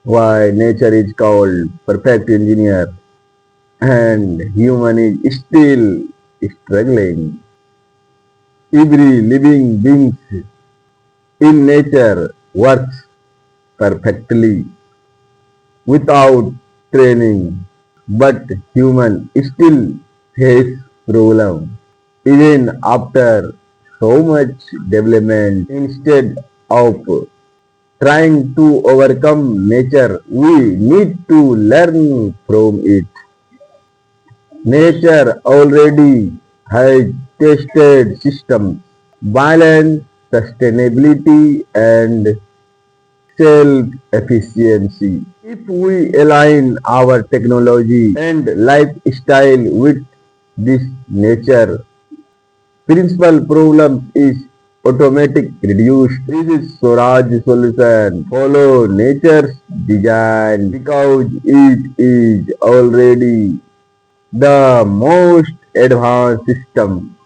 Why nature is called perfect engineer and human is still struggling. Every living being in nature works perfectly without training, but human still face problem even after so much development. Instead of trying to overcome nature, we need to learn from it. Nature already has tested systems, balance, sustainability, and self-efficiency. If we align our technology and lifestyle with this nature principal problem is automatic reduced. This is Swarajy Solution. Follow nature's design because it is already the most advanced system.